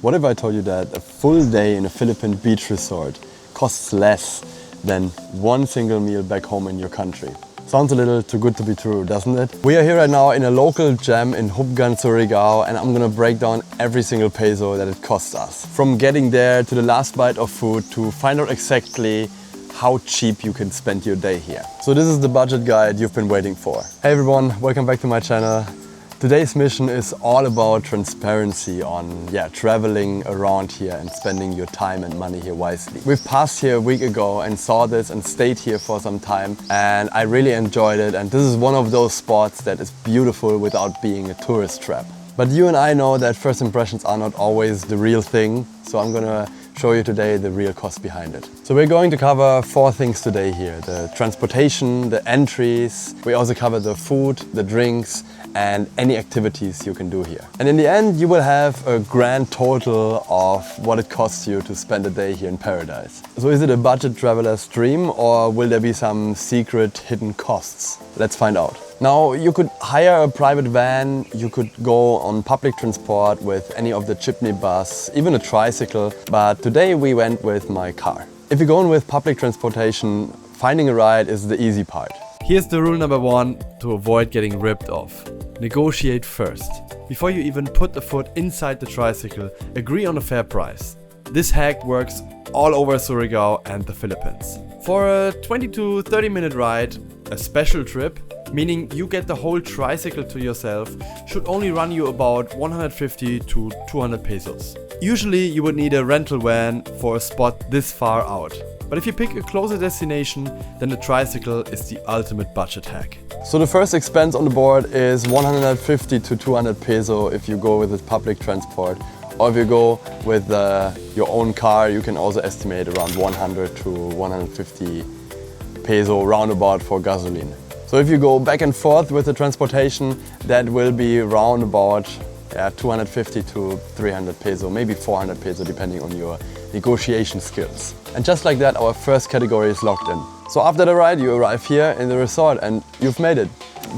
What if I told you that a full day in a Philippine beach resort costs less than one single meal back home in your country? Sounds a little too good to be true, doesn't it? We are here right now in a local gem in Jubgan, Surigao, and I'm gonna break down every single peso that it costs us. From getting there to the last bite of food to find out exactly how cheap you can spend your day here. So this is the budget guide you've been waiting for. Hey everyone, welcome back to my channel. Today's mission is all about transparency on traveling around here and spending your time and money here wisely. We've passed here a week ago and saw this and stayed here for some time, and I really enjoyed it, and this is one of those spots that is beautiful without being a tourist trap. But you and I know that first impressions are not always the real thing, so I'm gonna show you today the real cost behind it. So we're going to cover 4 things today here: the transportation, the entries, we also cover the food, the drinks, and any activities you can do here. And in the end, you will have a grand total of what it costs you to spend a day here in paradise. So is it a budget traveler's dream, or will there be some secret hidden costs? Let's find out. Now, you could hire a private van, you could go on public transport with any of the jeepney bus, even a tricycle, but today we went with my car. If you're going with public transportation, finding a ride is the easy part. Here's the rule number 1 to avoid getting ripped off. Negotiate first. Before you even put the foot inside the tricycle, agree on a fair price. This hack works all over Surigao and the Philippines. For a 20 to 30 minute ride, a special trip, meaning you get the whole tricycle to yourself, should only run you about 150 to 200 pesos. Usually you would need a rental van for a spot this far out. But if you pick a closer destination, then the tricycle is the ultimate budget hack. So the first expense on the board is 150 to 200 peso if you go with the public transport. Or if you go with your own car, you can also estimate around 100 to 150 peso roundabout for gasoline. So if you go back and forth with the transportation, that will be roundabout 250 to 300 peso, maybe 400 peso, depending on your negotiation skills. And just like that, our first category is locked in. So after the ride, you arrive here in the resort and you've made it.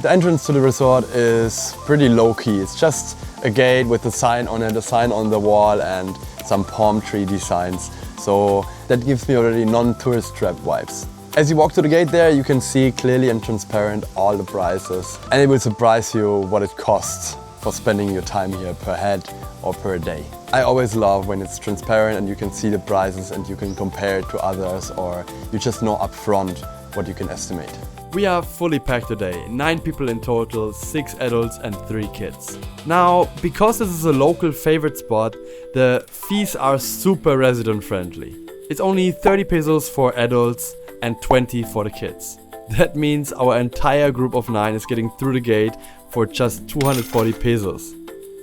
The entrance to the resort is pretty low-key. It's just a gate with a sign on it, a sign on the wall, and some palm tree designs. So that gives me already non-tourist trap vibes. As you walk to the gate there, you can see clearly and transparent all the prices, and it will surprise you what it costs for spending your time here per head or per day. I always love when it's transparent and you can see the prices and you can compare it to others, or you just know upfront what you can estimate. We are fully packed today, 9 people in total, 6 adults and 3 kids. Now, because this is a local favorite spot, the fees are super resident friendly. It's only 30 pesos for adults and 20 for the kids. That means our entire group of 9 is getting through the gate for just 240 pesos.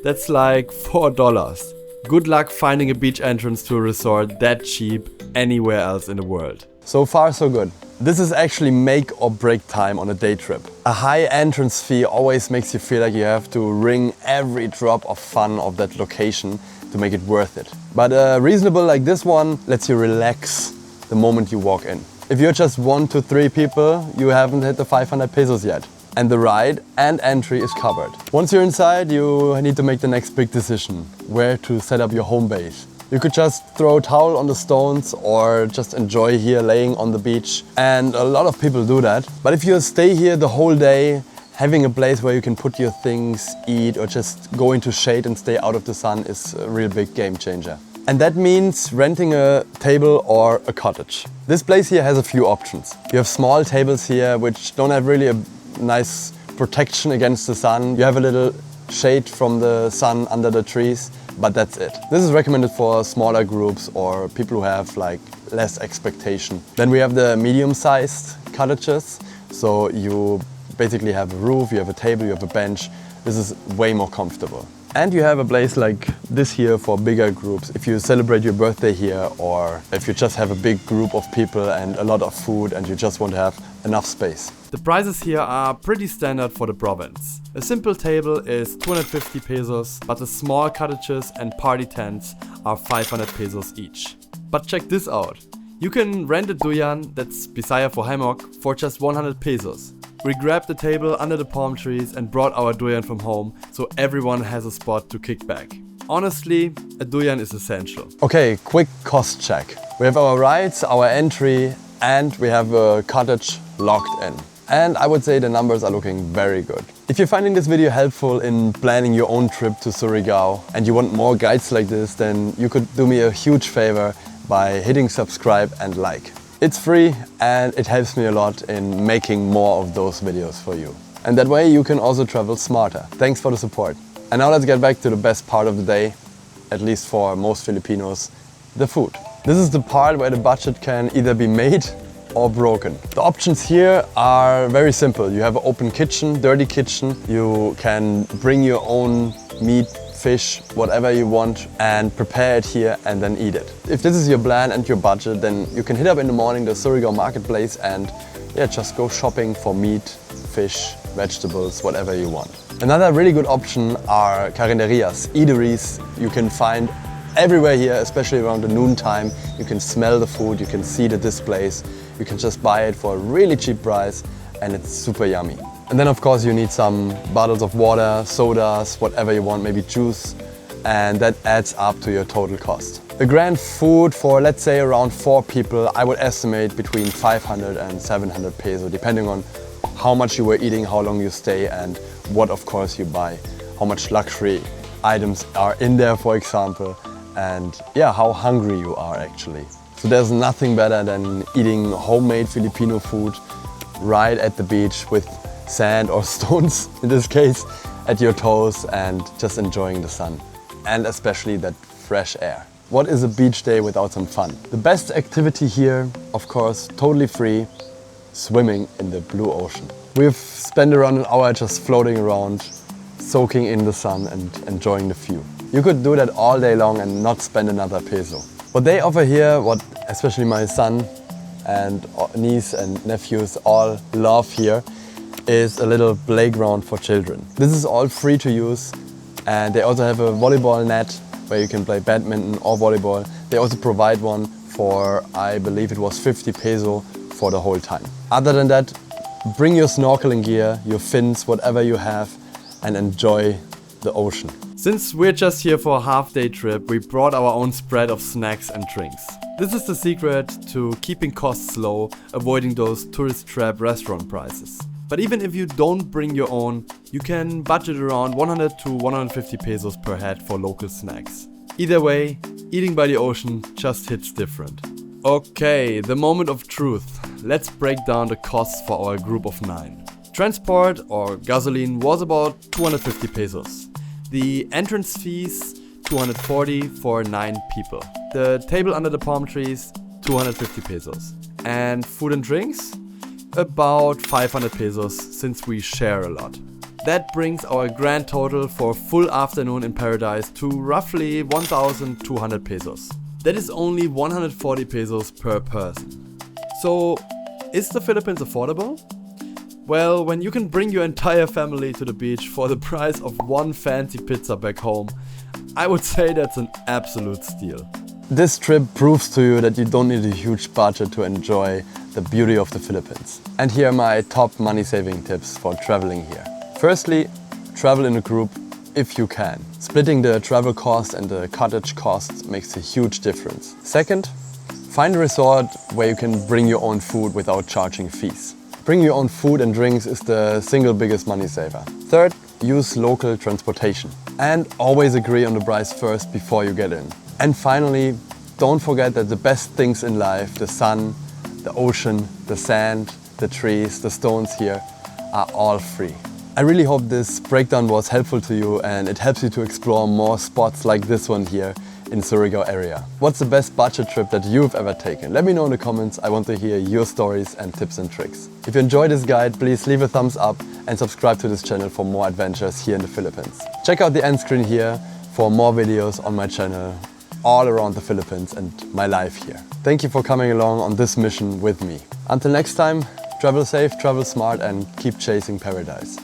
That's like $4. Good luck finding a beach entrance to a resort that cheap anywhere else in the world. So far so good. This is actually make or break time on a day trip. A high entrance fee always makes you feel like you have to wring every drop of fun of that location to make it worth it. But reasonable like this one lets you relax the moment you walk in. If you're just 1 to 3 people, you haven't hit the 500 pesos yet. And the ride and entry is covered. Once you're inside, you need to make the next big decision, where to set up your home base. You could just throw a towel on the stones or just enjoy here laying on the beach. And a lot of people do that. But if you stay here the whole day, having a place where you can put your things, eat, or just go into shade and stay out of the sun is a real big game changer. And that means renting a table or a cottage. This place here has a few options. You have small tables here which don't have really a nice protection against the sun. You have a little shade from the sun under the trees, but that's it. This is recommended for smaller groups or people who have like less expectation. Then we have the medium-sized cottages. So you basically have a roof, you have a table, you have a bench. This is way more comfortable. And you have a place like this here for bigger groups. If you celebrate your birthday here, or if you just have a big group of people and a lot of food and you just want to have enough space. The prices here are pretty standard for the province. A simple table is 250 pesos, but the small cottages and party tents are 500 pesos each. But check this out. You can rent a duyan, that's Bisaya for hammock, for just 100 pesos. We grabbed the table under the palm trees and brought our duyan from home, so everyone has a spot to kick back. Honestly, a duyan is essential. Okay, quick cost check. We have our rides, our entry, and we have a cottage locked in. And I would say the numbers are looking very good. If you're finding this video helpful in planning your own trip to Surigao and you want more guides like this, then you could do me a huge favor by hitting subscribe and like. It's free and it helps me a lot in making more of those videos for you. And that way you can also travel smarter. Thanks for the support. And now let's get back to the best part of the day, at least for most Filipinos, the food. This is the part where the budget can either be made or broken. The options here are very simple. You have an open kitchen, dirty kitchen. You can bring your own meat, fish, whatever you want and prepare it here and then eat it. If this is your plan and your budget, then you can hit up in the morning the Surigao marketplace and just go shopping for meat, fish, vegetables, whatever you want. Another really good option are carinderias, eateries. You can find everywhere here, especially around the noon time. You can smell the food, you can see the displays. You can just buy it for a really cheap price and it's super yummy. And then of course you need some bottles of water, sodas, whatever you want, maybe juice, and that adds up to your total cost. The grand food for, let's say, around 4 people, I would estimate between 500 and 700 peso, depending on how much you were eating, how long you stay, and what of course you buy, how much luxury items are in there, for example, and how hungry you are actually. So there's nothing better than eating homemade Filipino food right at the beach with sand or stones, in this case, at your toes and just enjoying the sun. And especially that fresh air. What is a beach day without some fun? The best activity here, of course, totally free, swimming in the blue ocean. We've spent around an hour just floating around, soaking in the sun and enjoying the view. You could do that all day long and not spend another peso. What they offer here, what especially my son and niece and nephews all love here, is a little playground for children. This is all free to use and they also have a volleyball net where you can play badminton or volleyball. They also provide one for, I believe it was 50 peso for the whole time. Other than that, bring your snorkeling gear, your fins, whatever you have, and enjoy the ocean. Since we're just here for a half-day trip, we brought our own spread of snacks and drinks. This is the secret to keeping costs low, avoiding those tourist trap restaurant prices. But even if you don't bring your own, you can budget around 100 to 150 pesos per head for local snacks. Either way, eating by the ocean just hits different. Okay, the moment of truth. Let's break down the costs for our group of 9. Transport or gasoline was about 250 pesos. The entrance fees, 240 for 9 people. The table under the palm trees, 250 pesos. And food and drinks? About 500 pesos, since we share a lot. That brings our grand total for a full afternoon in paradise to roughly 1,200 pesos. That is only 140 pesos per person. So, is the Philippines affordable? Well, when you can bring your entire family to the beach for the price of one fancy pizza back home, I would say that's an absolute steal. This trip proves to you that you don't need a huge budget to enjoy the beauty of the Philippines. And here are my top money-saving tips for traveling here. Firstly, travel in a group if you can. Splitting the travel cost and the cottage costs makes a huge difference. Second, find a resort where you can bring your own food without charging fees. Bringing your own food and drinks is the single biggest money saver. Third, use local transportation. And always agree on the price first before you get in. And finally, don't forget that the best things in life, the sun, the ocean, the sand, the trees, the stones here, are all free. I really hope this breakdown was helpful to you and it helps you to explore more spots like this one here in Surigao area. What's the best budget trip that you've ever taken? Let me know in the comments. I want to hear your stories and tips and tricks. If you enjoyed this guide, please leave a thumbs up and subscribe to this channel for more adventures here in the Philippines. Check out the end screen here for more videos on my channel all around the Philippines and my life here. Thank you for coming along on this mission with me. Until next time, travel safe, travel smart and keep chasing paradise.